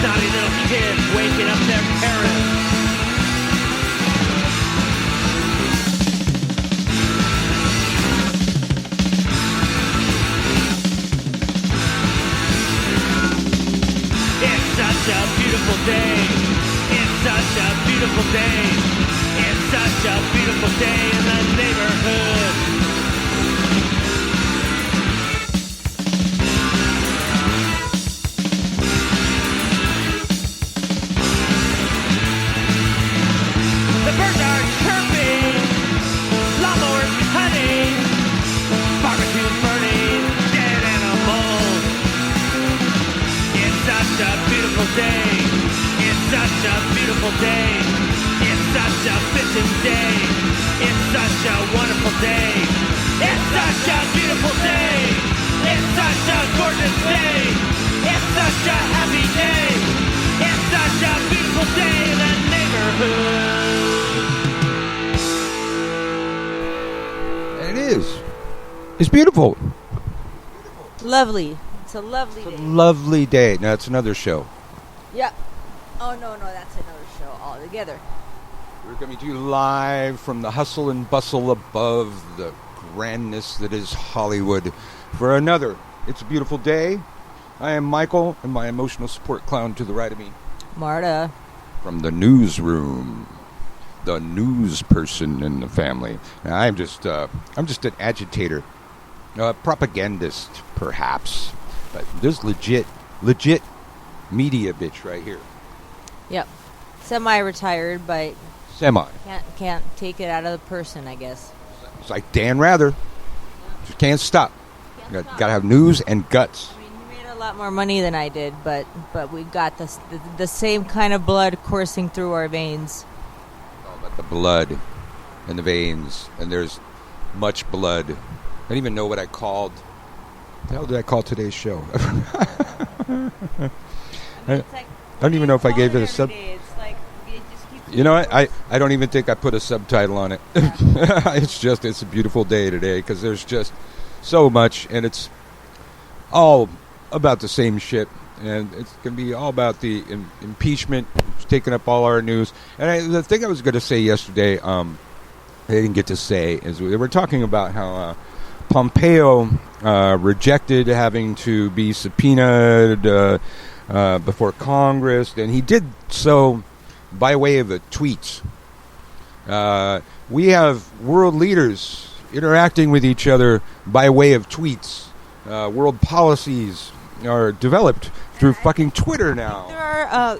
snotty little kids waking up their parents. It's such a beautiful day. It's such a beautiful day. It's such a beautiful day in the neighborhood. The birds are chirping, lawnmowers cutting, barbecue burning, dead animals. It's such a beautiful day. It's such a beautiful day. It's such a bitchin' day. It's such a wonderful day. It's such a beautiful day. It's such a gorgeous day. It's such a happy day. It's such a beautiful day in the neighborhood. It is. It's beautiful. Lovely. It's a lovely day. Lovely day. Now, it's another show. Yeah. Oh, no, that's another show altogether. We're coming to you live from the hustle and bustle above the grandness that is Hollywood for another It's a Beautiful Day. I am Michael, and my emotional support clown to the right of me. Marta. From the newsroom. The news person in the family. Now, I'm just an agitator. Propagandist, perhaps. But this legit media bitch right here. Yep. Semi-retired, but Semi. can't take it out of the person, I guess. It's like Dan Rather. Just can't stop. Gotta have news and guts. I mean, he made a lot more money than I did, but we've got the same kind of blood coursing through our veins. It's all about the blood and the veins, and there's much blood. I don't even know what I called. What the hell did I call today's show? I don't even know if I gave it a sub. You know what? I don't even think I put a subtitle on it. It's a beautiful day today because there's just so much, and it's all about the same shit. And it's going to be all about the impeachment. It's taking up all our news. And the thing I was going to say yesterday, I didn't get to say, is we were talking about how Pompeo rejected having to be subpoenaed before Congress, and he did so by way of a tweet. We have world leaders interacting with each other by way of tweets. World policies are developed through fucking Twitter now. There are,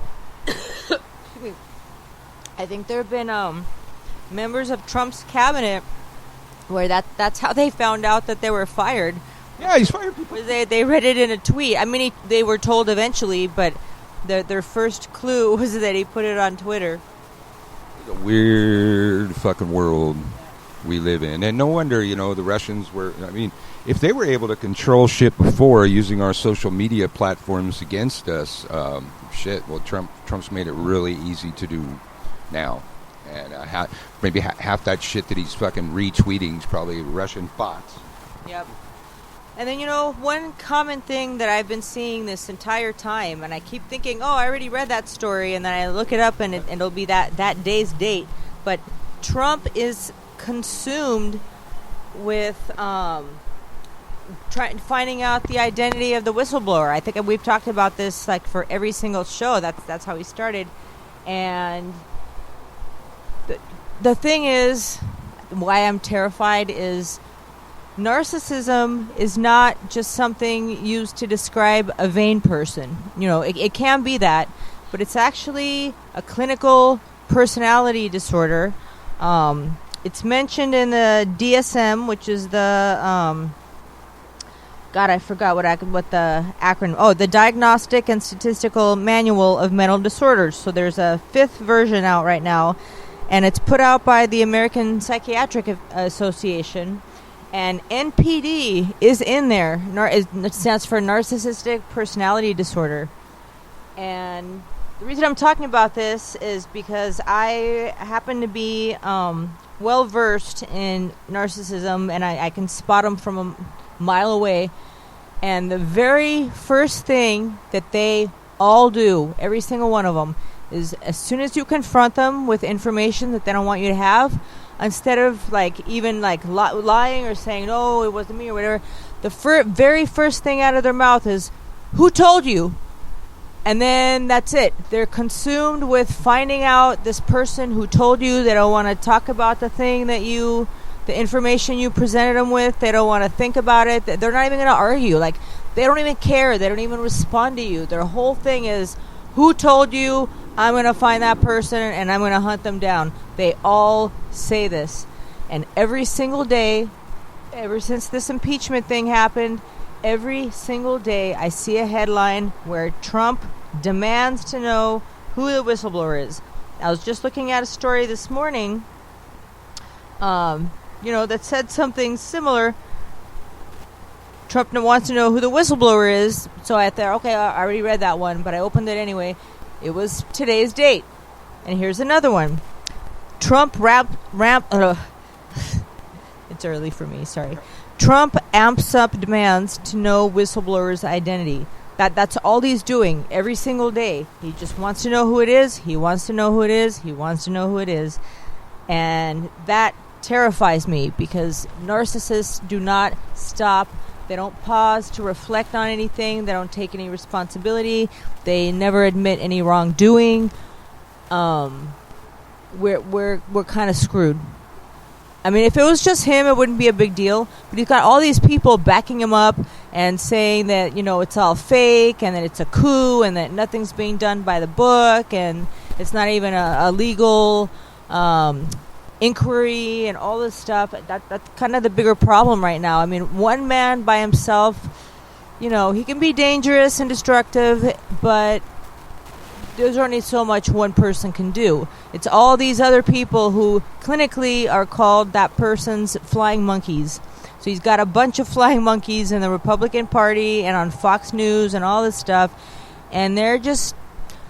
I think there have been members of Trump's cabinet where that's how they found out that they were fired. Yeah, he's fired people. They read it in a tweet. I mean, they were told eventually, but their first clue was that he put it on Twitter. It's a weird fucking world we live in. And no wonder, the Russians were... I mean, if they were able to control shit before using our social media platforms against us, well, Trump's made it really easy to do now. And maybe half that shit that he's fucking retweeting is probably Russian bots. Yep. And then, one common thing that I've been seeing this entire time, and I keep thinking, I already read that story, and then I look it up, and it'll be that day's date. But Trump is consumed with finding out the identity of the whistleblower. I think we've talked about this like for every single show. That's how he started. And the thing is, why I'm terrified is narcissism is not just something used to describe a vain person. It can be that, but it's actually a clinical personality disorder. It's mentioned in the DSM, which is the God, I forgot what the acronym. Oh, the Diagnostic and Statistical Manual of Mental Disorders. So there's a 5th version out right now, and it's put out by the American Psychiatric Association. And NPD is in there. It stands for Narcissistic Personality Disorder. And the reason I'm talking about this is because I happen to be well-versed in narcissism, and I can spot them from a mile away. And the very first thing that they all do, every single one of them, is as soon as you confront them with information that they don't want you to have, instead of like even like lying or saying, no, it wasn't me or whatever, the very first thing out of their mouth is, who told you? And then that's it. They're consumed with finding out this person who told you. They don't want to talk about the thing that the information you presented them with. They don't want to think about it. They're not even going to argue. Like, they don't even care. They don't even respond to you. Their whole thing is, who told you? I'm going to find that person and I'm going to hunt them down. They all say this. And every single day, ever since this impeachment thing happened, every single day I see a headline where Trump demands to know who the whistleblower is. I was just looking at a story this morning, that said something similar. Trump wants to know who the whistleblower is. So I thought, okay, I already read that one, but I opened it anyway. It was today's date. And here's another one. Trump it's early for me, sorry. Trump amps up demands to know whistleblower's identity. That's all he's doing every single day. He just wants to know who it is. He wants to know who it is. He wants to know who it is. And that terrifies me because narcissists do not stop. They don't pause to reflect on anything. They don't take any responsibility. They never admit any wrongdoing. We're kind of screwed. I mean, if it was just him, it wouldn't be a big deal. But he's got all these people backing him up and saying that, it's all fake and that it's a coup and that nothing's being done by the book and it's not even a legal inquiry and all this stuff. That's kind of the bigger problem right now. I mean, one man by himself, he can be dangerous and destructive, but there's only so much one person can do. It's all these other people who clinically are called that person's flying monkeys. So he's got a bunch of flying monkeys in the Republican Party and on Fox News and all this stuff, and they're just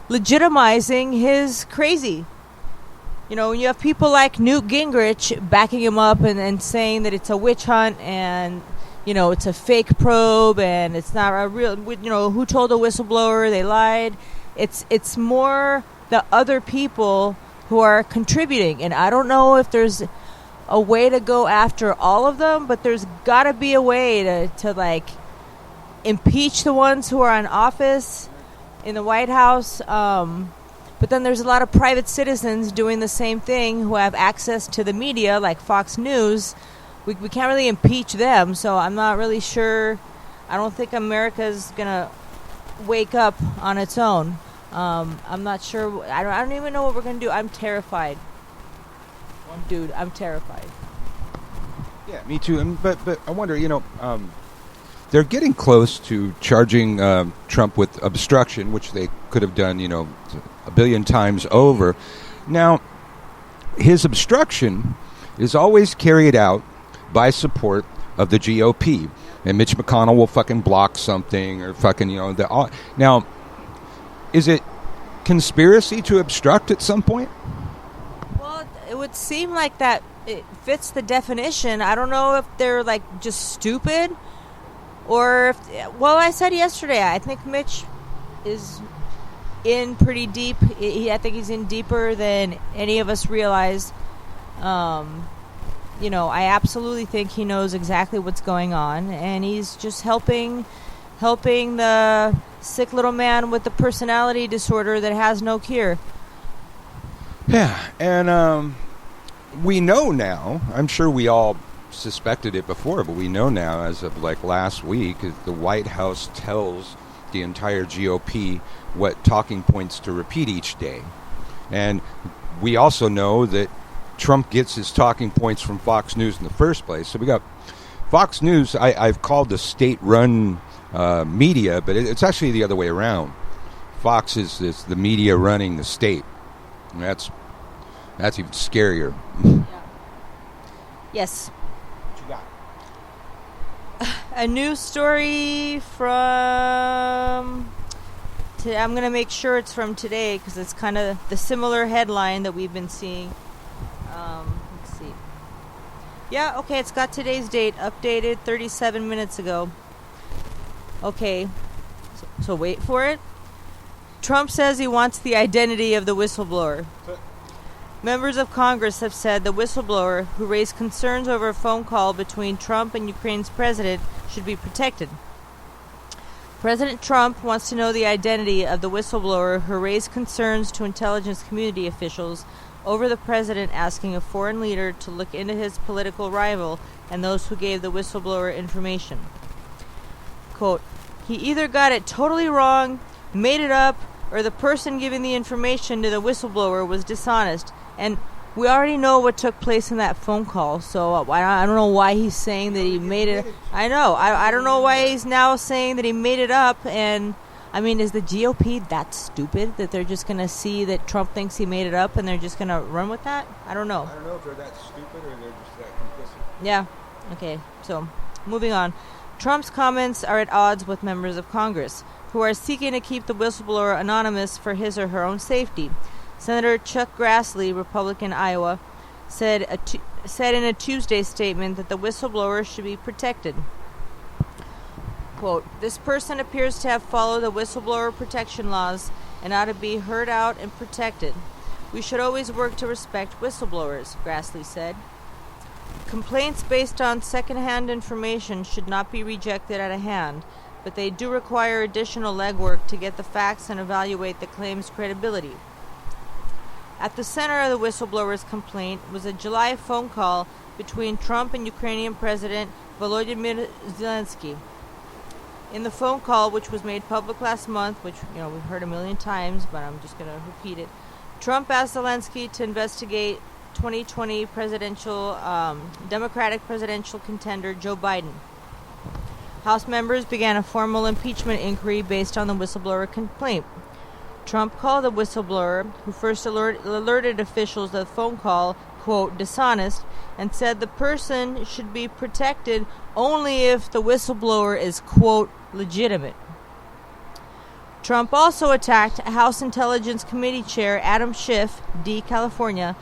legitimizing his crazy. When you have people like Newt Gingrich backing him up and saying that it's a witch hunt and, it's a fake probe and it's not a real, who told the whistleblower, they lied. It's more the other people who are contributing. And I don't know if there's a way to go after all of them, but there's got to be a way to like impeach the ones who are in office in the White House. But then there's a lot of private citizens doing the same thing who have access to the media like Fox News. We can't really impeach them, so I'm not really sure. I don't think America's going to wake up on its own. I'm not sure. I don't even know what we're going to do. I'm terrified. Dude, I'm terrified. Yeah, me too. But I wonder, they're getting close to charging Trump with obstruction, which they could have done, a billion times over. Now, his obstruction is always carried out by support of the GOP. And Mitch McConnell will fucking block something or fucking, now, is it conspiracy to obstruct at some point? Well, it would seem like that it fits the definition. I don't know if they're like just stupid or if, I said yesterday, I think Mitch is in pretty deep. I think he's in deeper than any of us realize. I absolutely think he knows exactly what's going on, and he's just helping the sick little man with the personality disorder that has no cure. Yeah, and we know now, I'm sure we all suspected it before, but we know now as of like last week, the White House tells the entire GOP what talking points to repeat each day. And we also know that Trump gets his talking points from Fox News in the first place. So we got Fox News, I've called the state-run media, but it's actually the other way around. Fox is the media running the state. And that's even scarier. Yeah. Yes. What you got? A news story from... I'm going to make sure it's from today because it's kind of the similar headline that we've been seeing. Let's see. Yeah, okay, it's got today's date, updated 37 minutes ago. Okay, so wait for it. Trump says he wants the identity of the whistleblower. Members of Congress have said the whistleblower who raised concerns over a phone call between Trump and Ukraine's president should be protected. President Trump wants to know the identity of the whistleblower who raised concerns to intelligence community officials over the president asking a foreign leader to look into his political rival and those who gave the whistleblower information. Quote, he either got it totally wrong, made it up, or the person giving the information to the whistleblower was dishonest. And we already know what took place in that phone call, so I don't know why he's saying that he made it. I know. I don't know why he's now saying that he made it up. And, I mean, is the GOP that stupid that they're just going to see that Trump thinks he made it up and they're just going to run with that? I don't know. I don't know if they're that stupid or they're just that complicit. Yeah. Okay, so moving on. Trump's comments are at odds with members of Congress, who are seeking to keep the whistleblower anonymous for his or her own safety. Senator Chuck Grassley, Republican, Iowa, said in a Tuesday statement that the whistleblower should be protected. Quote, this person appears to have followed the whistleblower protection laws and ought to be heard out and protected. We should always work to respect whistleblowers, Grassley said. Complaints based on second-hand information should not be rejected out of hand, but they do require additional legwork to get the facts and evaluate the claim's credibility. At the center of the whistleblower's complaint was a July phone call between Trump and Ukrainian President Volodymyr Zelensky. In the phone call, which was made public last month, which we've heard a million times, but I'm just going to repeat it, Trump asked Zelensky to investigate 2020 Democratic presidential contender Joe Biden. House members began a formal impeachment inquiry based on the whistleblower complaint. Trump called the whistleblower, who first alerted officials of the phone call, quote, dishonest, and said the person should be protected only if the whistleblower is, quote, legitimate. Trump also attacked House Intelligence Committee Chair Adam Schiff, D. California,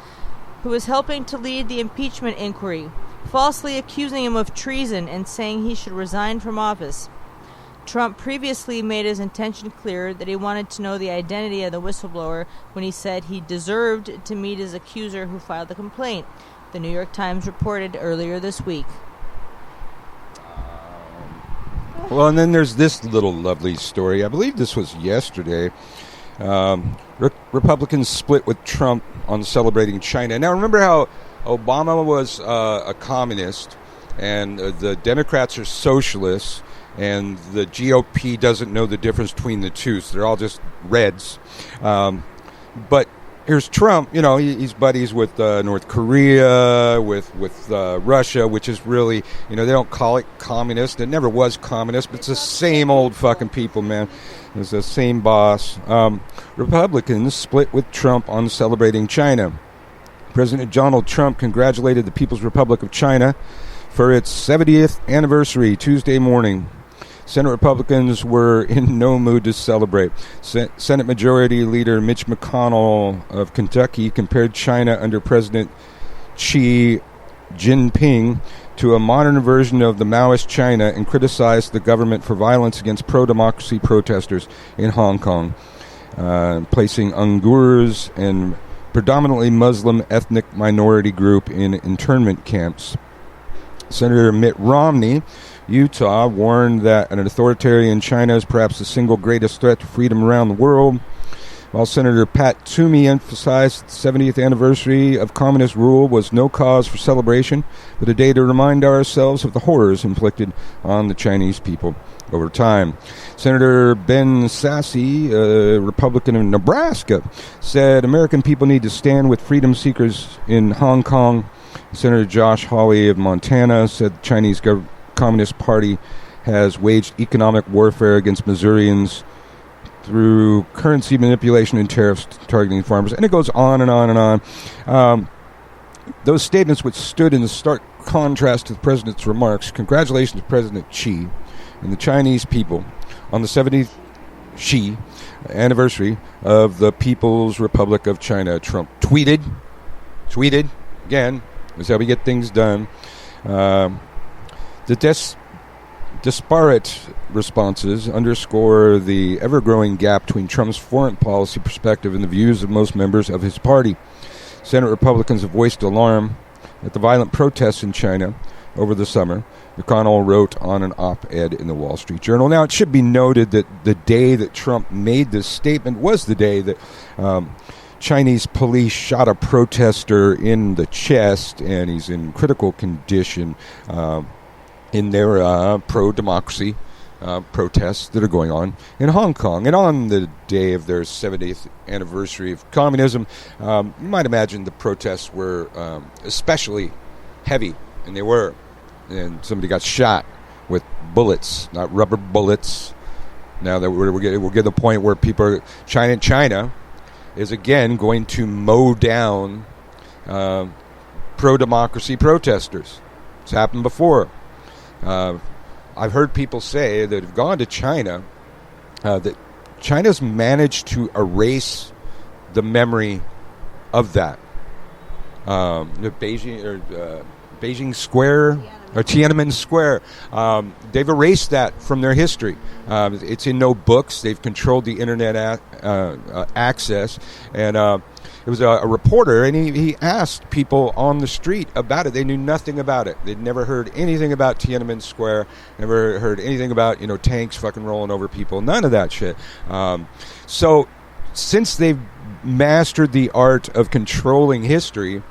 who was helping to lead the impeachment inquiry, falsely accusing him of treason and saying he should resign from office. Trump previously made his intention clear that he wanted to know the identity of the whistleblower when he said he deserved to meet his accuser who filed the complaint, the New York Times reported earlier this week. Well, and then there's this little lovely story. I believe this was yesterday. Republicans split with Trump on celebrating China. Now, remember how Obama was a communist and the Democrats are socialists and the GOP doesn't know the difference between the two, so they're all just reds. But here's Trump, he's buddies with North Korea, with Russia, which is really, they don't call it communist. It never was communist, but it's the same old fucking people, man. It's the same boss. Republicans split with Trump on celebrating China. President Donald Trump congratulated the People's Republic of China for its 70th anniversary Tuesday morning. Senate Republicans were in no mood to celebrate. Senate Majority Leader Mitch McConnell of Kentucky compared China under President Xi Jinping to a modern version of the Maoist China and criticized the government for violence against pro-democracy protesters in Hong Kong, placing Uyghurs and predominantly Muslim ethnic minority group in internment camps. Senator Mitt Romney, Utah, warned that an authoritarian China is perhaps the single greatest threat to freedom around the world, while Senator Pat Toomey emphasized the 70th anniversary of communist rule was no cause for celebration, but a day to remind ourselves of the horrors inflicted on the Chinese people over time. Senator Ben Sasse, a Republican of Nebraska, said American people need to stand with freedom seekers in Hong Kong. Senator Josh Hawley of Montana said the Chinese Communist Party has waged economic warfare against Missourians through currency manipulation and tariffs targeting farmers. And it goes on and on and on. Those statements, which stood in stark contrast to the president's remarks, congratulations to President Xi and the Chinese people on the 70th Xi anniversary of the People's Republic of China. Trump tweeted, again, is how we get things done. The disparate responses underscore the ever-growing gap between Trump's foreign policy perspective and the views of most members of his party. Senate Republicans have voiced alarm at the violent protests in China over the summer, McConnell wrote on an op-ed in the Wall Street Journal. Now, it should be noted that the day that Trump made this statement was the day that Chinese police shot a protester in the chest, and he's in critical condition in their pro-democracy protests that are going on in Hong Kong. And on the day of their 70th anniversary of communism, you might imagine the protests were especially heavy, and they were. And somebody got shot with bullets, not rubber bullets. Now that we're getting to the point where China is again going to mow down pro-democracy protesters. It's happened before. I've heard people say that have gone to China that China's managed to erase the memory of that. The Beijing Square or Tiananmen Square, they've erased that from their history. It's in no books. They've controlled the internet access, and it was a reporter, and he asked people on the street about it. They knew nothing about it. They'd never heard anything about Tiananmen Square, never heard anything about tanks fucking rolling over people, none of that shit. So since they've mastered the art of controlling history,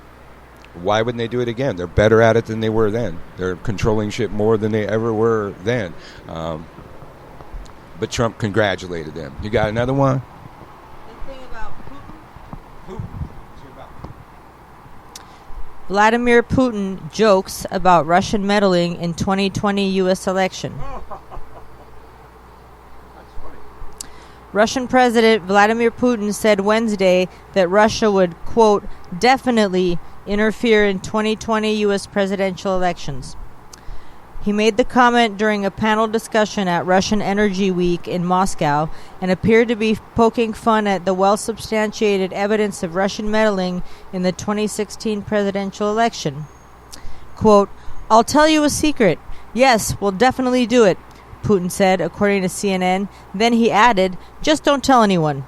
why wouldn't they do it again? They're better at it than they were then. They're controlling shit more than they ever were then. But Trump congratulated them. You got another one? Anything about Putin? Vladimir Putin jokes about Russian meddling in 2020 U.S. election. Russian President Vladimir Putin said Wednesday that Russia would, quote, definitely interfere in 2020 U.S. presidential elections. He made the comment during a panel discussion at Russian Energy Week in Moscow and appeared to be poking fun at the well-substantiated evidence of Russian meddling in the 2016 presidential election. Quote, I'll tell you a secret. Yes, we'll definitely do it, Putin said, according to CNN. Then he added, just don't tell anyone.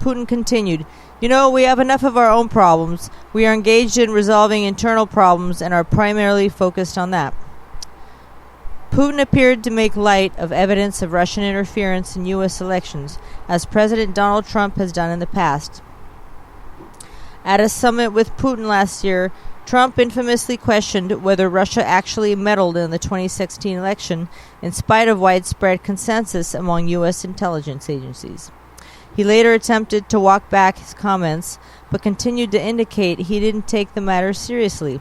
Putin continued, we have enough of our own problems. We are engaged in resolving internal problems and are primarily focused on that. Putin appeared to make light of evidence of Russian interference in U.S. elections, as President Donald Trump has done in the past. At a summit with Putin last year, Trump infamously questioned whether Russia actually meddled in the 2016 election, in spite of widespread consensus among U.S. intelligence agencies. He later attempted to walk back his comments, but continued to indicate he didn't take the matter seriously.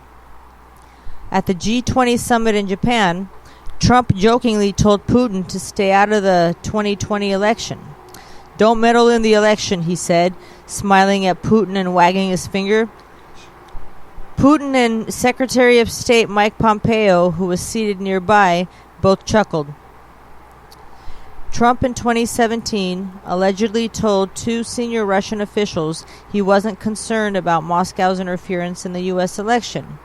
At the G20 summit in Japan, Trump jokingly told Putin to stay out of the 2020 election. Don't meddle in the election, he said, smiling at Putin and wagging his finger. Putin and Secretary of State Mike Pompeo, who was seated nearby, both chuckled. Trump in 2017 allegedly told two senior Russian officials he wasn't concerned about Moscow's interference in the U.S. election,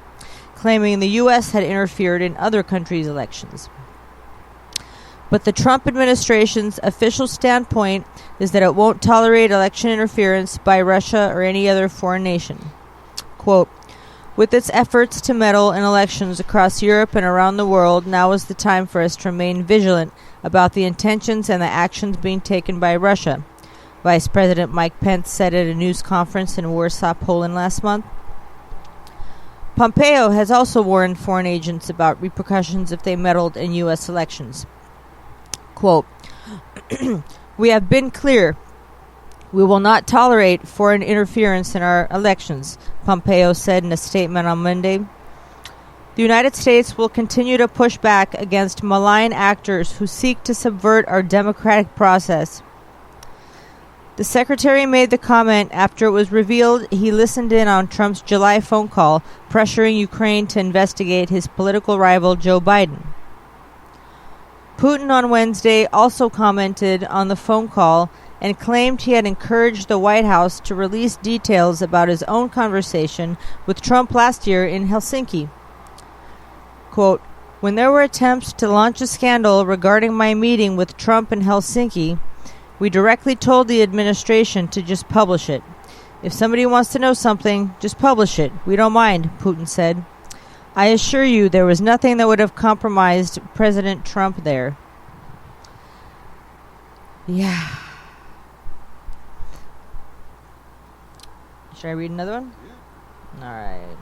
claiming the U.S. had interfered in other countries' elections. But the Trump administration's official standpoint is that it won't tolerate election interference by Russia or any other foreign nation. Quote, with its efforts to meddle in elections across Europe and around the world, now is the time for us to remain vigilant about the intentions and the actions being taken by Russia, Vice President Mike Pence said at a news conference in Warsaw, Poland last month. Pompeo has also warned foreign agents about repercussions if they meddled in U.S. elections. Quote, we have been clear. We will not tolerate foreign interference in our elections, Pompeo said in a statement on Monday. The United States will continue to push back against malign actors who seek to subvert our democratic process. The secretary made the comment after it was revealed he listened in on Trump's July phone call, pressuring Ukraine to investigate his political rival Joe Biden. Putin on Wednesday also commented on the phone call and claimed he had encouraged the White House to release details about his own conversation with Trump last year in Helsinki. Quote, When there were attempts to launch a scandal regarding my meeting with Trump in Helsinki, we directly told the administration to just publish it. If somebody wants to know something, just publish it. We don't mind, Putin said. I assure you there was nothing that would have compromised President Trump there. Yeah. Should I read another one? Yeah. All right.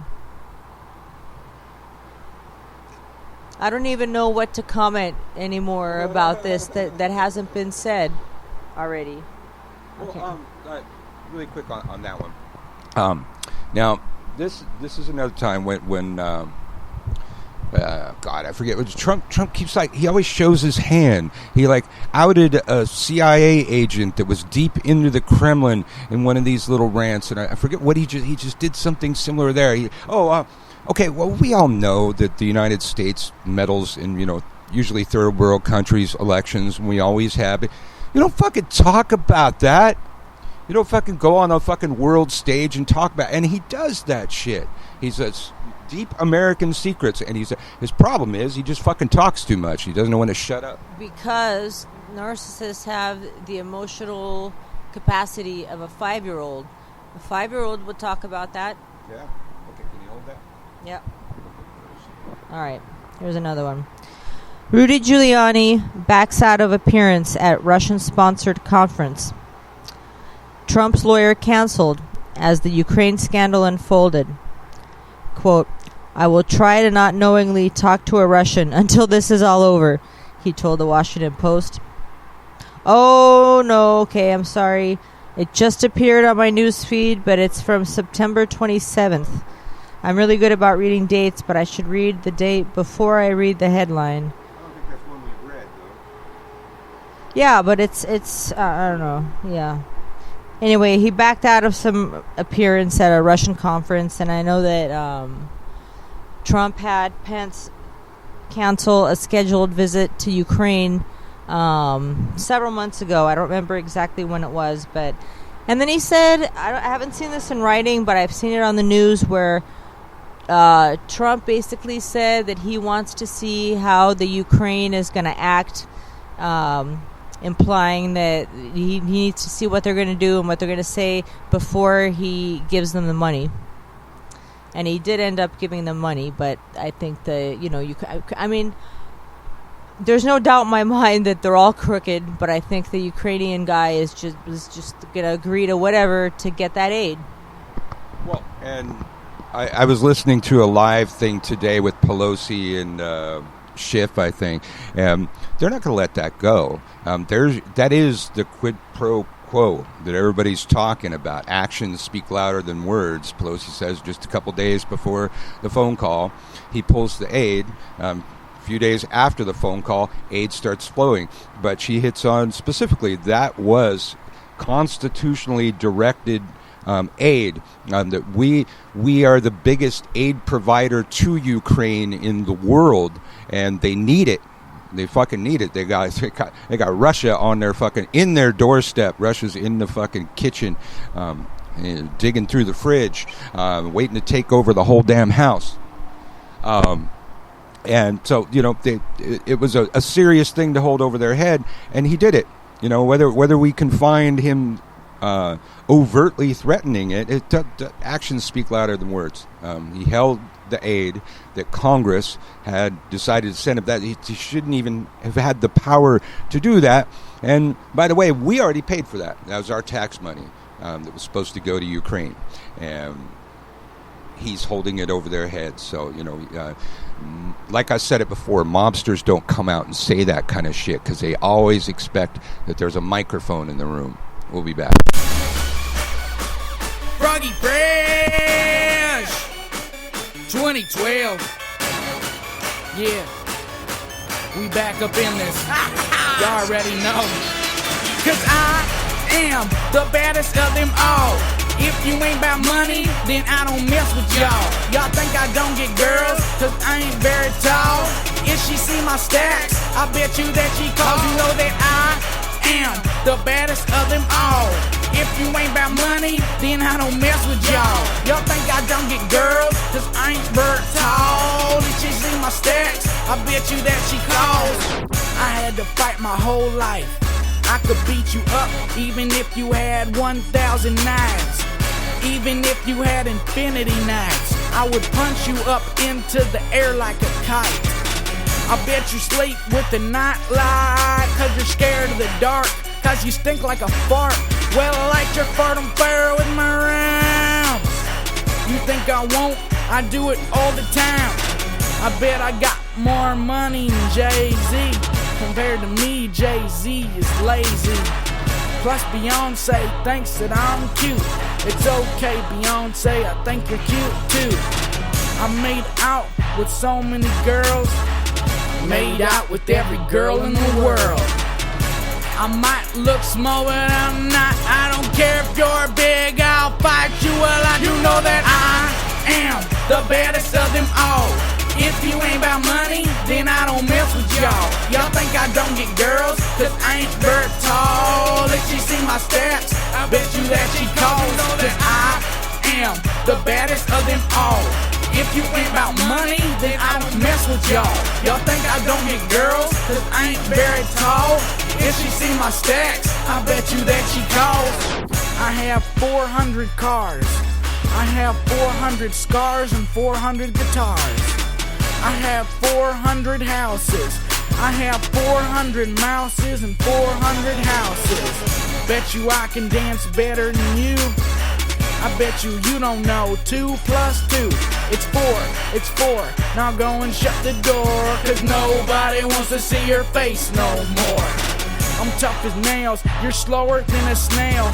I don't even know what to comment anymore about this that hasn't been said already. Okay. Well, really quick on that one. Now, this is another time when God, I forget. Trump keeps he always shows his hand. He outed a CIA agent that was deep into the Kremlin in one of these little rants, and I forget what he just did something similar there. Okay, well, we all know that the United States meddles in usually third world countries' elections, and we always have. You don't fucking talk about that. You don't fucking go on a fucking world stage and talk about. And he does that shit. He says deep American secrets, and his problem is he just fucking talks too much. He doesn't know when to shut up. Because narcissists have the emotional capacity of a 5-year-old. A 5-year-old would talk about that. Yeah. Okay. Can you hold that? Yep. All right. Here's another one. Rudy Giuliani backs out of appearance at Russian-sponsored conference. Trump's lawyer canceled as the Ukraine scandal unfolded. Quote, I will try to not knowingly talk to a Russian until this is all over, he told the Washington Post. Oh, no, okay, I'm sorry. It just appeared on my news feed, but it's from September 27th. I'm really good about reading dates, but I should read the date before I read the headline. I don't think that's one we've read, though. Yeah, but it's I don't know, yeah. Anyway, he backed out of some appearance at a Russian conference, and I know that Trump had Pence cancel a scheduled visit to Ukraine several months ago. I don't remember exactly when it was, but... And then he said, I haven't seen this in writing, but I've seen it on the news where Trump basically said that he wants to see how the Ukraine is going to act, implying that he needs to see what they're going to do and what they're going to say before he gives them the money. And he did end up giving them money, but I think I mean, there's no doubt in my mind that they're all crooked, but I think the Ukrainian guy was just going to agree to whatever to get that aid. Well, and I was listening to a live thing today with Pelosi and Schiff, I think. They're not going to let that go. That is the quid pro quo that everybody's talking about. Actions speak louder than words, Pelosi says just a couple days before the phone call. He pulls the aid. A few days after the phone call, aid starts flowing. But she hits on specifically that was constitutionally directed aid. That we are the biggest aid provider to Ukraine in the world, and they need it. They fucking need it. They got Russia on their in their doorstep. Russia's in the fucking kitchen, digging through the fridge, waiting to take over the whole damn house. And so it was a serious thing to hold over their head, and he did it. Whether we can find him overtly threatening it, actions speak louder than words. He held the aid that Congress had decided to send him. That he shouldn't even have had the power to do that. And by the way, we already paid for that. That was our tax money that was supposed to go to Ukraine, and he's holding it over their heads. So like I said it before, mobsters don't come out and say that kind of shit because they always expect that there's a microphone in the room. We'll be back. Froggy Fresh 2012. Yeah, we back up in this. Y'all already know. Cause I am the baddest of them all. If you ain't about money, then I don't mess with y'all. Y'all think I don't get girls, cause I ain't very tall. If she see my stacks, I bet you that she calls. You know that I am the baddest of them all. If you ain't about money, then I don't mess with y'all. Y'all think I don't get girls, cause I ain't bird tall. Did she see my stacks? I bet you that she calls. I had to fight my whole life. I could beat you up even if you had 1,000 knives. Even if you had infinity knives, I would punch you up into the air like a kite. I bet you sleep with the night light, cause you're scared of the dark, cause you stink like a fart. Well, I like your fart on fire with my rounds. You think I won't? I do it all the time. I bet I got more money than Jay-Z. Compared to me, Jay-Z is lazy. Plus Beyonce thinks that I'm cute. It's okay, Beyonce, I think you're cute too. I made out with so many girls. Made out with every girl in the world. I might look small, but I'm not. I don't care if you're big, I'll fight you. Well, I do know that I am the baddest of them all. If you ain't about money, then I don't mess with y'all. Y'all think I don't get girls, cause I ain't very tall. If she see my stats, I bet you that she calls. Cause I am the baddest of them all. If you ain't about money, then I don't mess with y'all. Y'all think I don't get girls, cause I ain't very tall. If she see my stacks, I bet you that she calls. I have 400 cars. I have 400 scars and 400 guitars. I have 400 houses. I have 400 mouses and 400 houses. Bet you I can dance better than you. I bet you don't know 2 plus 2. It's 4, it's 4. Now go and shut the door, cause nobody wants to see your face no more. I'm tough as nails, you're slower than a snail.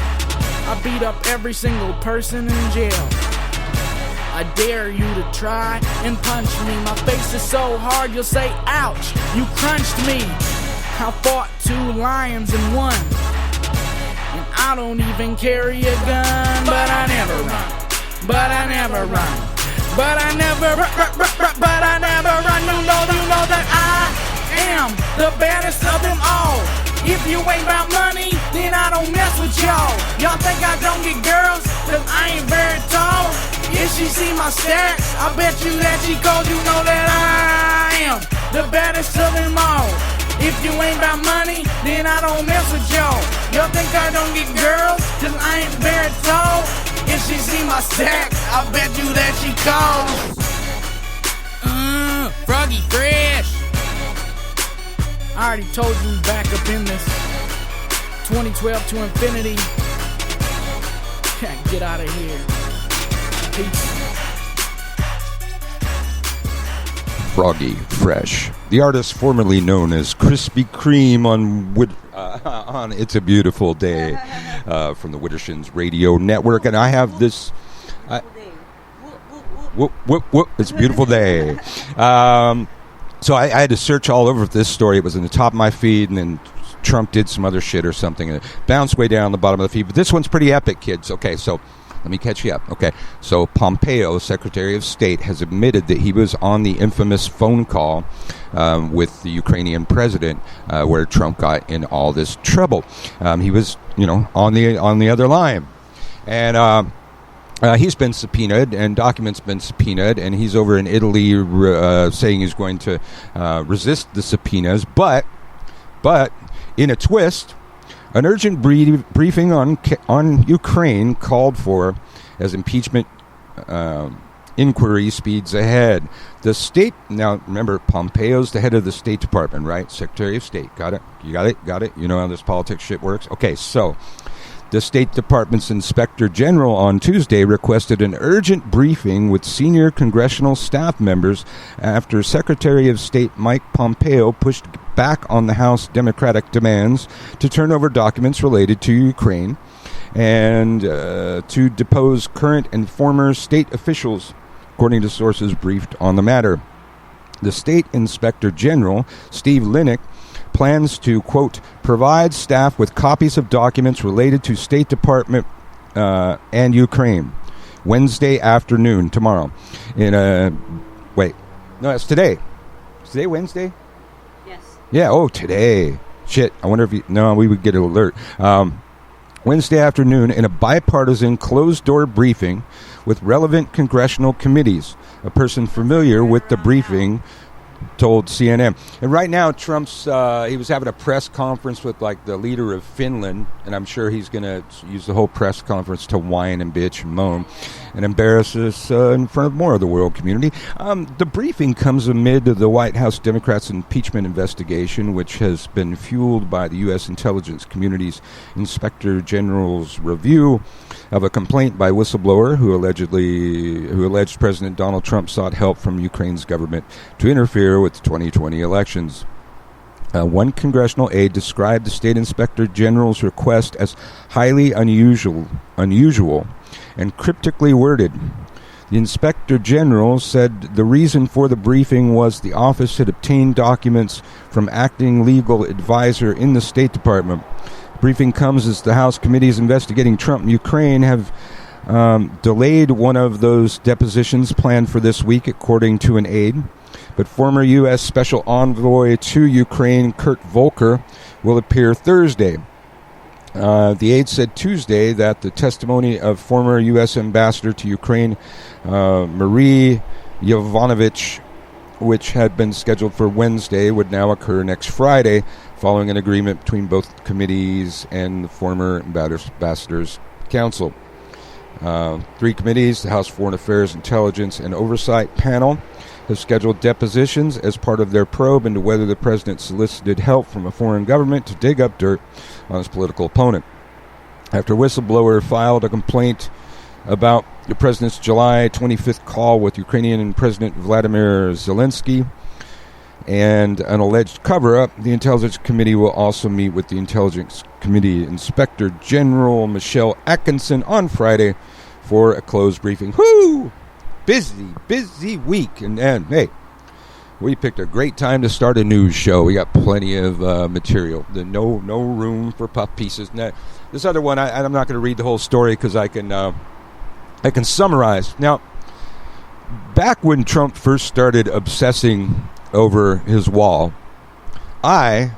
I beat up every single person in jail. I dare you to try and punch me. My face is so hard you'll say ouch, you crunched me. I fought 2 lions and 1. And I don't even carry a gun, but I never run. But I never run. But I never run. But I never run. You know that I am the baddest of them all. If you ain't about money, then I don't mess with y'all. Y'all think I don't get girls, cause I ain't very tall. If she see my stats, I bet you that she calls. You know that I am the baddest of them all. If you ain't about money, then I don't mess with y'all. Y'all think I don't get girls, cause I ain't very tall. If she see my stacks, I bet you that she calls. Froggy Fresh. I already told you back up in this 2012 to infinity. Get out of here. Peace. Froggy Fresh, the artist formerly known as Krispy Kreme on It's a Beautiful Day from the Widdershins Radio Network. And I have this... It's a beautiful day. So I had to search all over this story. It was in the top of my feed, and then Trump did some other shit or something, and it bounced way down the bottom of the feed. But this one's pretty epic, kids. Okay, so... let me catch you up. Okay, so Pompeo, Secretary of State, has admitted that he was on the infamous phone call with the Ukrainian president where Trump got in all this trouble. He was, on the other line. And he's been subpoenaed, and documents been subpoenaed, and he's over in Italy saying he's going to resist the subpoenas. But in a twist... an urgent briefing on Ukraine called for as impeachment inquiry speeds ahead. The state, now remember, Pompeo's the head of the State Department, right? Secretary of State. Got it? You got it? You know how this politics shit works? Okay, so the State Department's Inspector General on Tuesday requested an urgent briefing with senior congressional staff members after Secretary of State Mike Pompeo pushed back on the House Democratic demands to turn over documents related to Ukraine and to depose current and former state officials, according to sources briefed on the matter. The State Inspector General, Steve Linick, plans to, quote, provide staff with copies of documents related to State Department and Ukraine Wednesday afternoon, tomorrow. It's today. Is today Wednesday? Yes. Yeah, today. Shit, I wonder if we would get an alert. Wednesday afternoon in a bipartisan closed-door briefing with relevant congressional committees. A person familiar with the briefing told CNN. And right now, Trump's, he was having a press conference with, like, the leader of Finland, and I'm sure he's going to use the whole press conference to whine and bitch and moan and embarrass us in front of more of the world community. The briefing comes amid the White House Democrats' impeachment investigation, which has been fueled by the U.S. intelligence community's Inspector General's review of a complaint by whistleblower who alleged President Donald Trump sought help from Ukraine's government to interfere with the 2020 elections. One congressional aide described the state inspector general's request as highly unusual and cryptically worded. The inspector general said the reason for the briefing was the office had obtained documents from acting legal advisor in the State Department. The briefing comes as the House committees investigating Trump and Ukraine have delayed one of those depositions planned for this week, according to an aide. But former U.S. Special Envoy to Ukraine, Kurt Volker, will appear Thursday. The aide said Tuesday that the testimony of former U.S. Ambassador to Ukraine, Marie Yovanovitch, which had been scheduled for Wednesday, would now occur next Friday, following an agreement between both committees and the former ambassador's council. 3 committees, the House Foreign Affairs, Intelligence, and Oversight panel, have scheduled depositions as part of their probe into whether the president solicited help from a foreign government to dig up dirt on his political opponent. After a whistleblower filed a complaint about the president's July 25th call with Ukrainian President Vladimir Zelensky and an alleged cover-up, the Intelligence Committee will also meet with the Intelligence Committee Inspector General Michelle Atkinson on Friday for a closed briefing. Whoo! Busy week. And hey, we picked a great time to start a news show. We got plenty of material. No room for puff pieces. Now, this other one, I'm not going to read the whole story because I can summarize. Now, back when Trump first started obsessing over his wall, a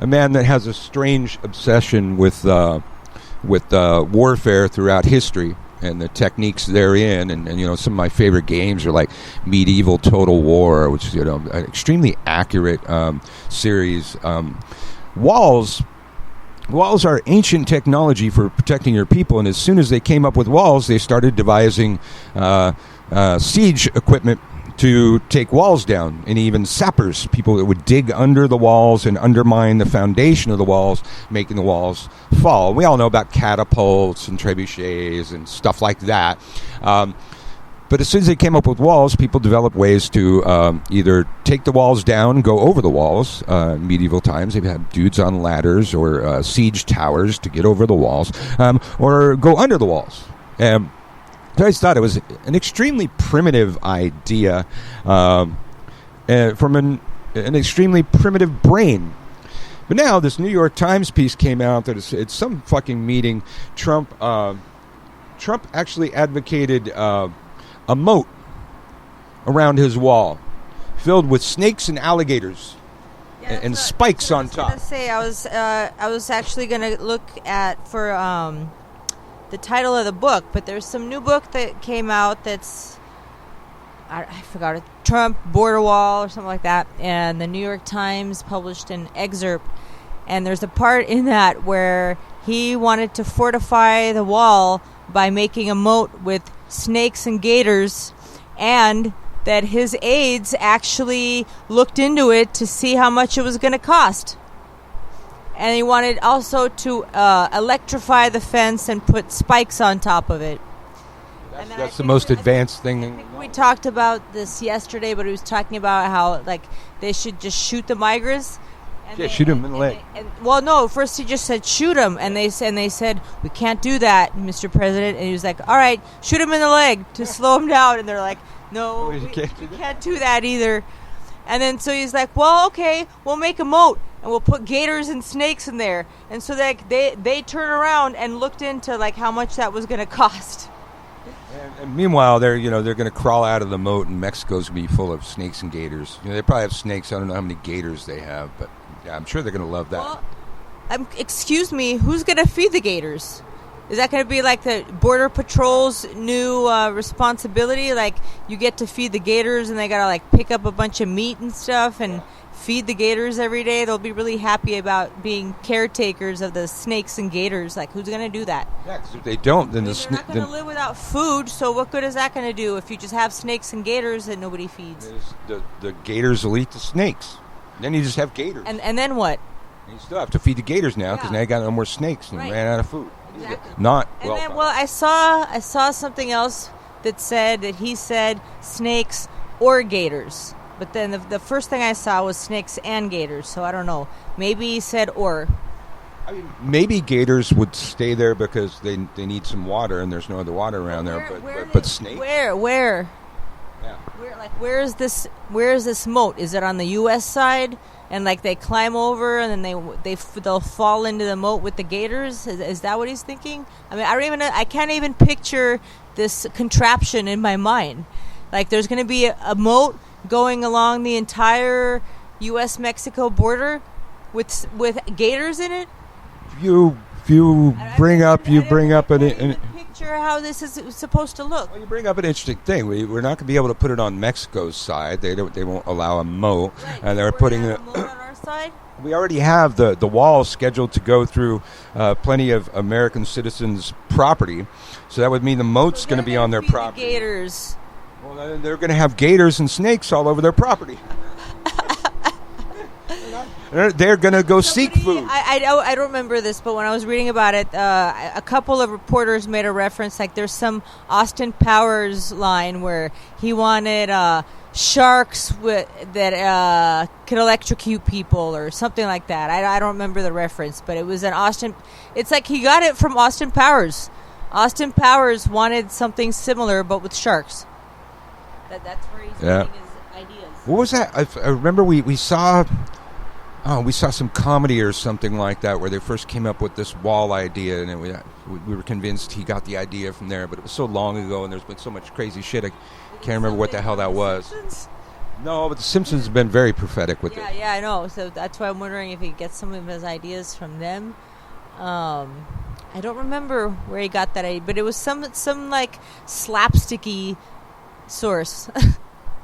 man that has a strange obsession with warfare throughout history and the techniques therein, and you know, some of my favorite games are like Medieval Total War, which is, you know, an extremely accurate series. Walls are ancient technology for protecting your people, and as soon as they came up with walls, they started devising siege equipment to take walls down, and even sappers, people that would dig under the walls and undermine the foundation of the walls, making the walls fall. We all know about catapults and trebuchets and stuff like that. But as soon as they came up with walls, people developed ways to either take the walls down, go over the walls. In medieval times, they'd have dudes on ladders or siege towers to get over the walls, or go under the walls. I always thought it was an extremely primitive idea from an extremely primitive brain. But now this New York Times piece came out that it's some fucking meeting. Trump actually advocated a moat around his wall filled with snakes and alligators and spikes on top. I was actually going to look at for the title of the book, but there's some new book that came out that's, I forgot it, Trump Border Wall or something like that, and the New York Times published an excerpt, and there's a part in that where he wanted to fortify the wall by making a moat with snakes and gators, and that his aides actually looked into it to see how much it was going to cost. And he wanted also to electrify the fence and put spikes on top of it. That's the most advanced thing. I think we talked about this yesterday, but he was talking about how, like, they should just shoot the migrants. Shoot him in the leg. Well, no, first he just said shoot him, and they said, we can't do that, Mr. President. And he was like, all right, shoot him in the leg to slow him down. And they're like, no, we can't do that either. And then so he's like, well, okay, we'll make a moat, and we'll put gators and snakes in there. And so they turn around and looked into like how much that was going to cost. And meanwhile, they're going to crawl out of the moat, and Mexico's going to be full of snakes and gators. You know, they probably have snakes. I don't know how many gators they have, but yeah, I'm sure they're going to love that. Well, excuse me, who's going to feed the gators? Is that going to be like the Border Patrol's new responsibility? Like, you get to feed the gators and they got to, like, pick up a bunch of meat and stuff and feed the gators every day? They'll be really happy about being caretakers of the snakes and gators. Like, who's going to do that? Yeah, 'cause if they don't, then they're not going to live without food, so what good is that going to do if you just have snakes and gators that nobody feeds? the gators will eat the snakes. Then you just have gators. And then what? You still have to feed the gators now because now you got no more snakes and ran out of food. Exactly. Not and well. Then, well, I saw something else that said that he said snakes or gators, but then the first thing I saw was snakes and gators. So I don't know. Maybe he said or. I mean, maybe gators would stay there because they need some water and there's no other water around there. But snakes. Where? Yeah. Where is this moat? Is it on the U.S. side? And like they climb over and then they'll fall into the moat with the gators? Is that what he's thinking? I mean, I can't even picture this contraption in my mind. Like there's going to be a moat going along the entire U.S.-Mexico border with gators in it. You bring up an picture how this is supposed to look. Well, you bring up an interesting thing. We're not going to be able to put it on Mexico's side. They won't allow a moat, and they're putting a moat on our side. We already have the wall scheduled to go through plenty of American citizens' property, so that would mean the moat's going to be on their property. The gators. Well, then they're going to have gators and snakes all over their property. They're going to go seek food. I don't remember this, but when I was reading about it, a couple of reporters made a reference. Like there's some Austin Powers line where he wanted sharks that could electrocute people or something like that. I don't remember the reference, but it was an Austin. It's like he got it from Austin Powers. Austin Powers wanted something similar, but with sharks. That's where he's getting his ideas. What was that? I remember we saw... Oh, we saw some comedy or something like that where they first came up with this wall idea, and we were convinced he got the idea from there. But it was so long ago, and there's been so much crazy shit. I can't remember what the hell that was. Simpsons? No, but the Simpsons have been very prophetic with it. Yeah, I know. So that's why I'm wondering if he gets some of his ideas from them. I don't remember where he got that idea, but it was some like slapsticky source.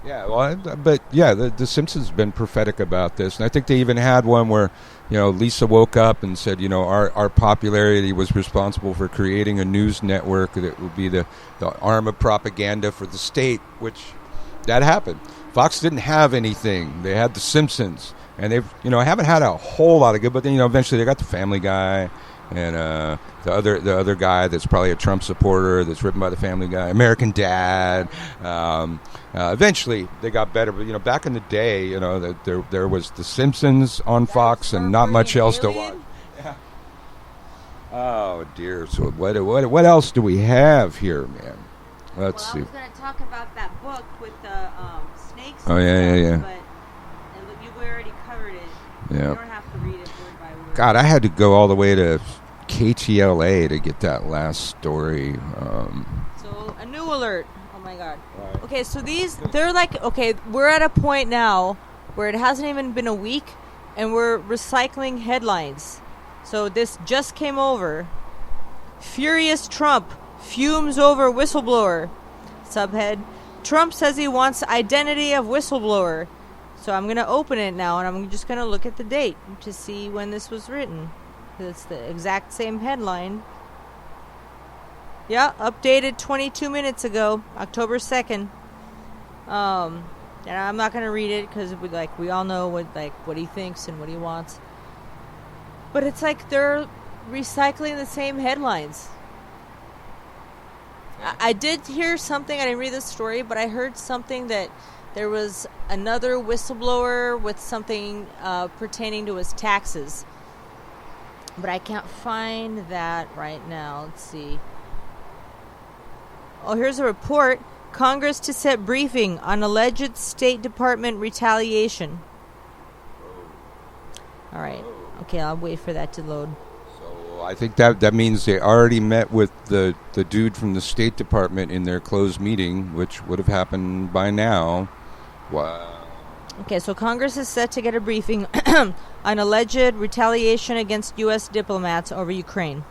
Yeah, well, but yeah, the Simpsons have been prophetic about this, and I think they even had one where, Lisa woke up and said, our popularity was responsible for creating a news network that would be the arm of propaganda for the state, which that happened. Fox didn't have anything; they had the Simpsons, and they've haven't had a whole lot of good, but then eventually they got the Family Guy. And the other guy that's probably a Trump supporter that's written by the Family Guy, American Dad. Eventually, they got better. But back in the day, there was The Simpsons on Fox and not much else to watch. Yeah. Oh dear. So what else do we have here, man? Let's see. I was going to talk about that book with the snakes. Oh yeah. But you already covered it. Yeah. You don't have to read it word by word. God, I had to go all the way to KTLA to get that last story. So, a new alert. Oh, my God. Right. Okay, so they're like, we're at a point now where it hasn't even been a week, and we're recycling headlines. So, this just came over. Furious Trump fumes over whistleblower. Subhead, Trump says he wants identity of whistleblower. So I'm going to open it now, and I'm just going to look at the date to see when this was written. It's the exact same headline. Yeah, updated 22 minutes ago, October 2nd. And I'm not going to read it because we all know what he thinks and what he wants. But it's like they're recycling the same headlines. I did hear something. I didn't read the story, but I heard something that there was another whistleblower with something pertaining to his taxes. But I can't find that right now. Let's see. Oh, here's a report. Congress to set briefing on alleged State Department retaliation. All right. Okay, I'll wait for that to load. So I think that means they already met with the dude from the State Department in their closed meeting, which would have happened by now. Wow. Okay, so Congress is set to get a briefing on alleged retaliation against U.S. diplomats over Ukraine.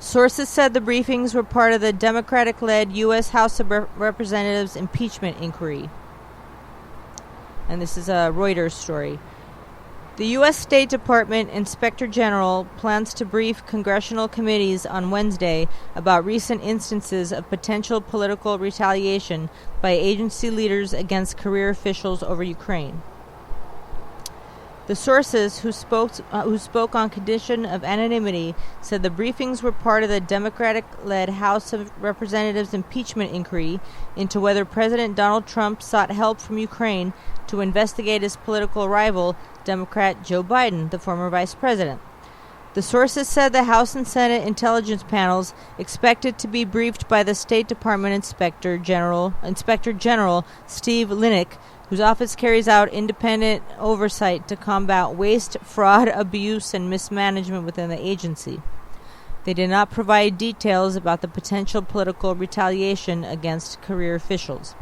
Sources said the briefings were part of the Democratic-led U.S. House of Representatives impeachment inquiry. And this is a Reuters story. The U.S. State Department Inspector General plans to brief congressional committees on Wednesday about recent instances of potential political retaliation by agency leaders against career officials over Ukraine. The sources who spoke on condition of anonymity said the briefings were part of the Democratic-led House of Representatives impeachment inquiry into whether President Donald Trump sought help from Ukraine to investigate his political rival, Democrat Joe Biden, the former vice president. The sources said the House and Senate intelligence panels expected to be briefed by the State Department Inspector General Steve Linick, whose office carries out independent oversight to combat waste, fraud, abuse, and mismanagement within the agency. They did not provide details about the potential political retaliation against career officials.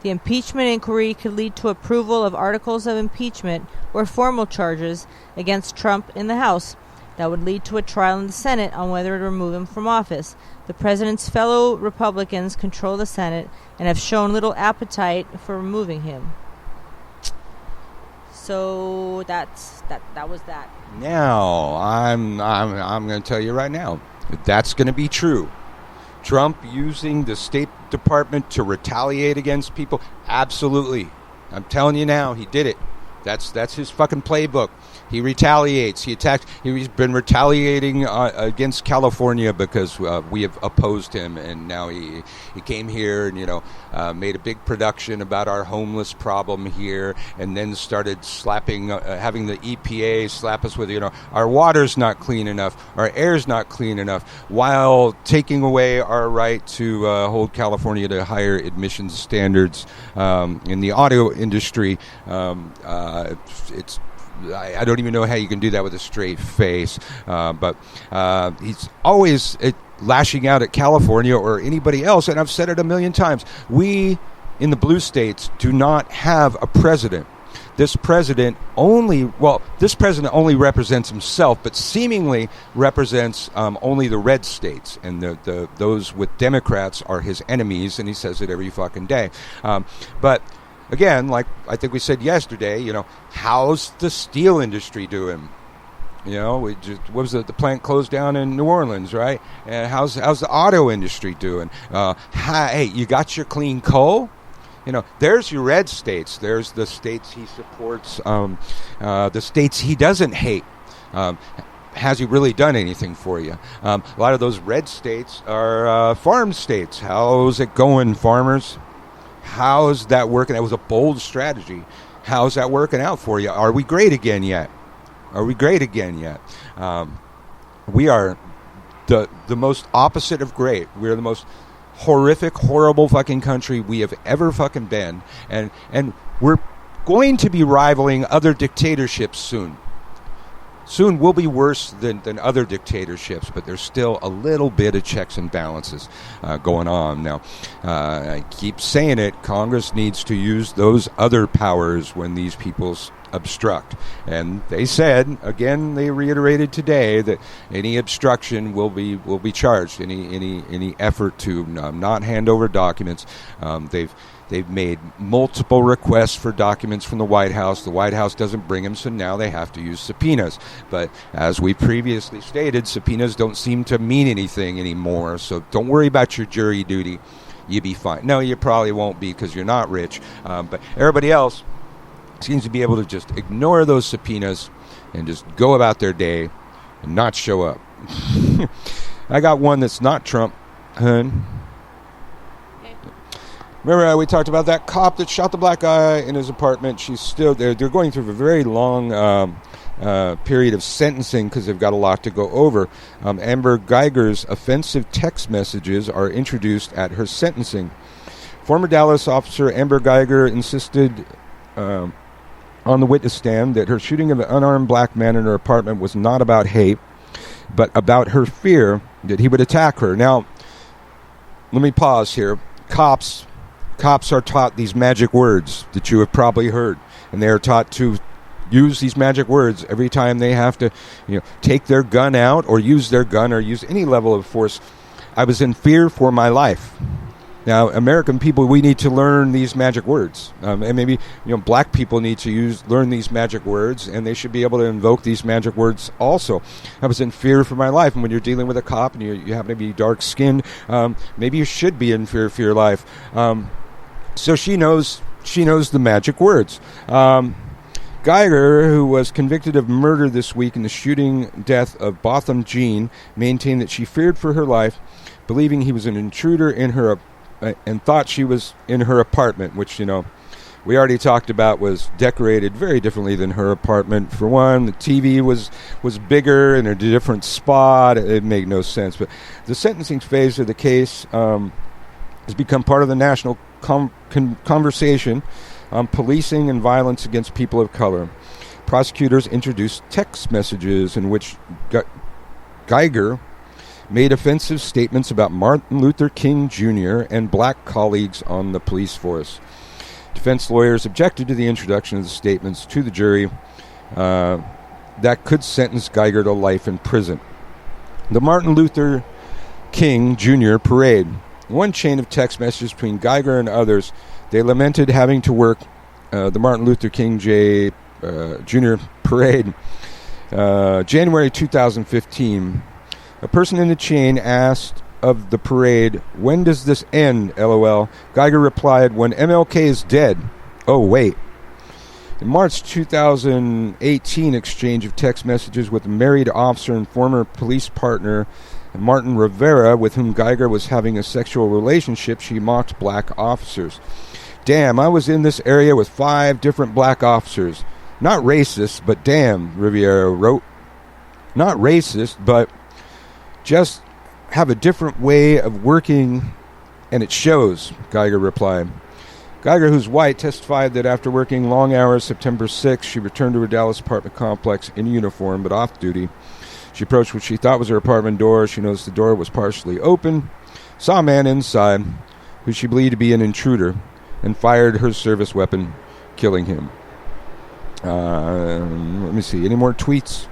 The impeachment inquiry could lead to approval of articles of impeachment or formal charges against Trump in the House. That would lead to a trial in the Senate on whether to remove him from office. The president's fellow Republicans control the Senate and have shown little appetite for removing him. So that was that. Now, I'm going to tell you right now, that's going to be true. Trump using the State Department to retaliate against people? Absolutely. I'm telling you now, he did it. That's his fucking playbook. He retaliates. He attacks. He's been retaliating against California because we have opposed him, and now he came here and made a big production about our homeless problem here, and then started slapping, having the EPA slap us with our water's not clean enough, our air's not clean enough, while taking away our right to hold California to higher emissions standards in the auto industry. I don't even know how you can do that with a straight face, but he's always lashing out at California or anybody else, and I've said it a million times. We, in the blue states, do not have a president. This president only represents himself, but seemingly represents only the red states, and those with Democrats are his enemies, and he says it every fucking day. But again, like I think we said yesterday, how's the steel industry doing? What was it? The plant closed down in New Orleans, right? And how's the auto industry doing? Hey, you got your clean coal? There's your red states. There's the states he supports, the states he doesn't hate. Has he really done anything for you? A lot of those red states are farm states. How's it going, farmers? How's that working? That was a bold strategy. How's that working out for you? Are we great again yet? We are the most opposite of great. We're the most horrific, horrible fucking country we have ever fucking been. And we're going to be rivaling other dictatorships soon. Soon we'll be worse than other dictatorships, but there's still a little bit of checks and balances going on. Now, I keep saying it, Congress needs to use those other powers when these people obstruct. And they said, again, they reiterated today that any obstruction will be charged. Any effort to not hand over documents. They've made multiple requests for documents from the White House. The White House doesn't bring them, so now they have to use subpoenas. But as we previously stated, subpoenas don't seem to mean anything anymore, so don't worry about your jury duty. You'll be fine. No, you probably won't be because you're not rich. But everybody else seems to be able to just ignore those subpoenas and just go about their day and not show up. I got one that's not Trump, hun. Remember we talked about that cop that shot the black guy in his apartment? She's still there. They're going through a very long period of sentencing because they've got a lot to go over. Amber Geiger's offensive text messages are introduced at her sentencing. Former Dallas officer Amber Geiger insisted on the witness stand that her shooting of an unarmed black man in her apartment was not about hate, but about her fear that he would attack her. Now, let me pause here. Cops Cops are taught these magic words that you have probably heard, and they are taught to use these magic words every time they have to, take their gun out or use their gun or use any level of force. I was in fear for my life. Now, American people, we need to learn these magic words, and maybe black people need to learn these magic words, and they should be able to invoke these magic words also. I was in fear for my life, and when you're dealing with a cop and you happen to be dark skinned, maybe you should be in fear for your life. So she knows the magic words. Geiger, who was convicted of murder this week in the shooting death of Botham Jean, maintained that she feared for her life, believing he was an intruder in her and thought she was in her apartment, which, we already talked about was decorated very differently than her apartment. For one, the TV was bigger in a different spot. It made no sense. But the sentencing phase of the case has become part of the national conversation on policing and violence against people of color. Prosecutors introduced text messages in which Geiger made offensive statements about Martin Luther King Jr. and black colleagues on the police force. Defense lawyers objected to the introduction of the statements to the jury that could sentence Geiger to life in prison. The Martin Luther King Jr. parade. One chain of text messages between Geiger and others. They lamented having to work the Martin Luther King Jr. parade. January 2015. A person in the chain asked of the parade, "When does this end, LOL?" Geiger replied, "When MLK is dead." Oh, wait. In March 2018, exchange of text messages with a married officer and former police partner, Martin Rivera, with whom Geiger was having a sexual relationship. She mocked black officers. "Damn, I was in this area with 5 different black officers. Not racist, but damn," Rivera wrote. "Not racist, but just have a different way of working, and it shows," Geiger replied. Geiger, who's white, testified that after working long hours September 6th, she returned to her Dallas apartment complex in uniform, but off-duty. She approached what she thought was her apartment door. She noticed the door was partially open, saw a man inside, who she believed to be an intruder, and fired her service weapon, killing him. Let me see. Any more tweets?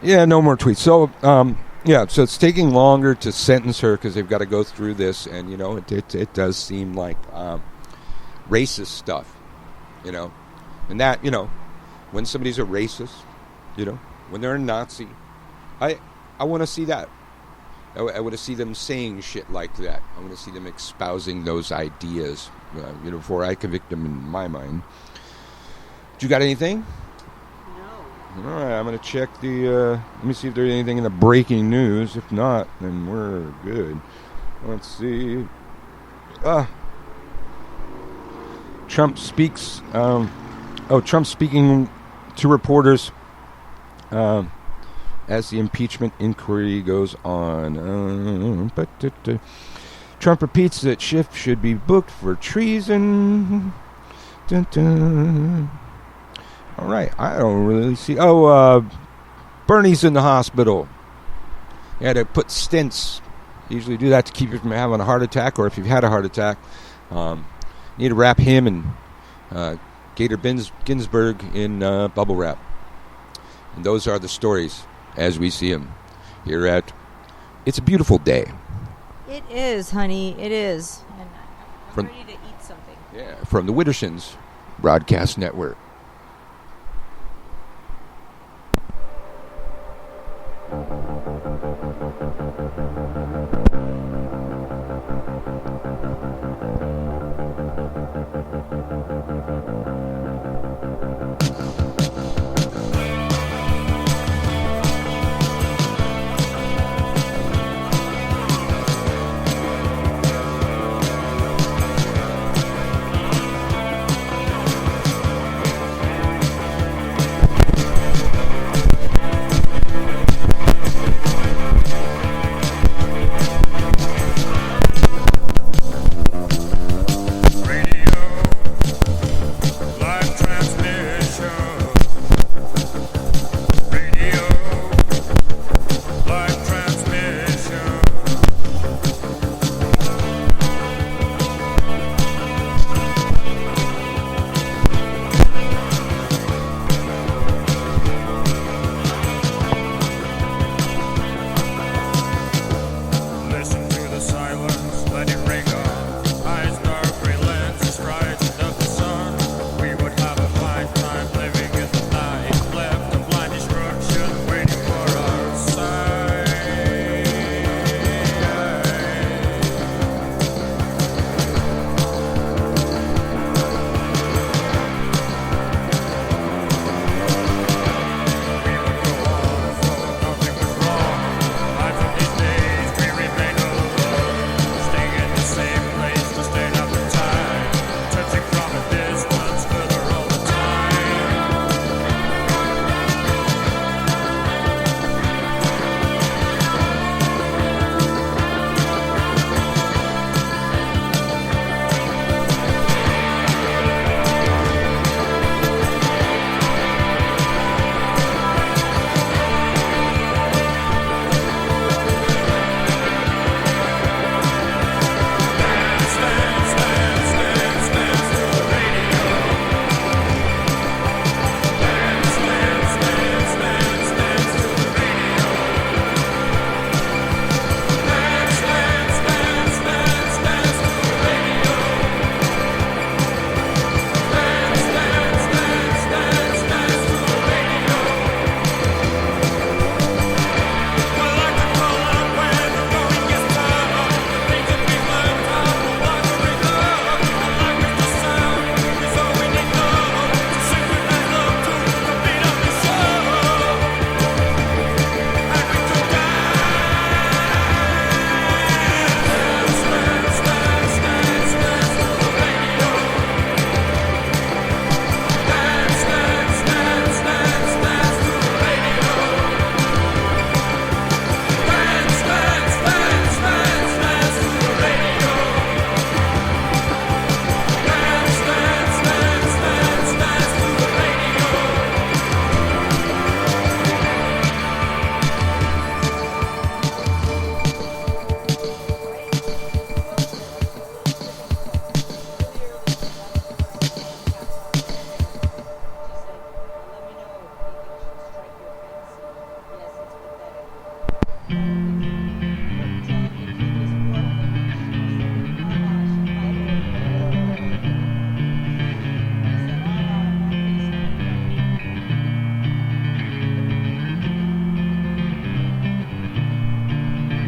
Yeah, no more tweets. So, so it's taking longer to sentence her because they've got to go through this, and it does seem like racist stuff, and that when somebody's a racist, when they're a Nazi, I want to see that. I want to see them saying shit like that. I want to see them espousing those ideas, before I convict them in my mind. You got anything? All right, I'm going to check let me see if there's anything in the breaking news. If not, then we're good. Let's see. Trump speaks. Trump speaking to reporters as the impeachment inquiry goes on. Trump repeats that Schiff should be booked for treason. Dun, dun. All right, I don't really see... Bernie's in the hospital. He had to put stents. Usually do that to keep you from having a heart attack, or if you've had a heart attack, you need to wrap him and Gator Ginsburg in bubble wrap. And those are the stories as we see them here at It's a Beautiful Day. It is, honey. It is. And I'm ready to eat something. Yeah, from the Widdershins Broadcast Network.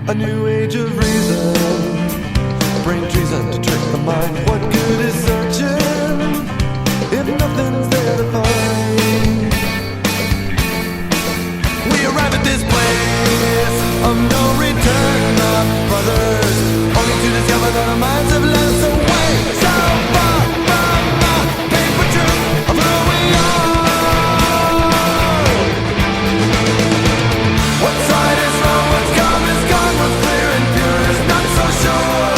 A new age of reason, brain treason to trick the mind. What good is searching if nothing's there to find? We arrive at this place of no return, my brothers, only to discover that our minds have led us away so far from the paper truth of who we are. What's right is wrong, what's gone is gone, what's clear and pure is not so sure.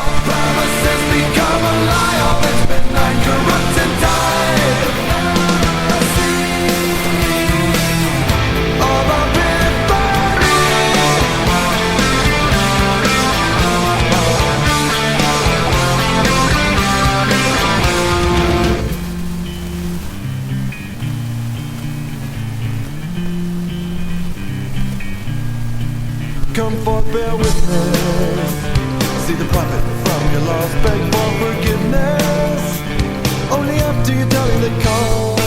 All promises become a lie, all that's been lied corrupts and died. All our periphery. Come forth, bear witness. See the prophet from your loss, beg for forgiveness. Only after you tell him the cost.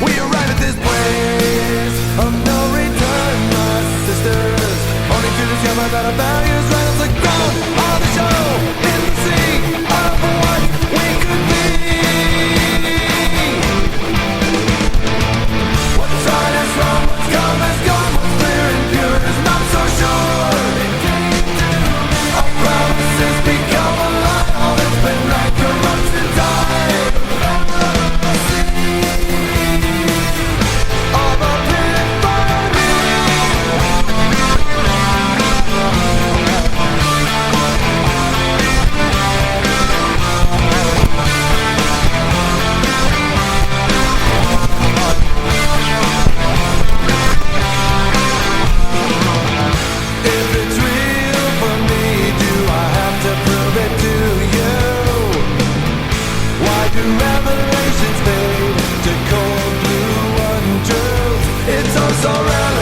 We arrive at this place of no return, my sisters, only to discover that our values right off the ground on the show in the sea of what we could be. What's right is wrong, what's come is gone, what's clear and pure is not so sure. Our promises become a lie, all that's been right corrupts and died. All the If it's real for me, do I have to prove it to you? Why do revelations fade to cold blue untruths? It's oh so relevant.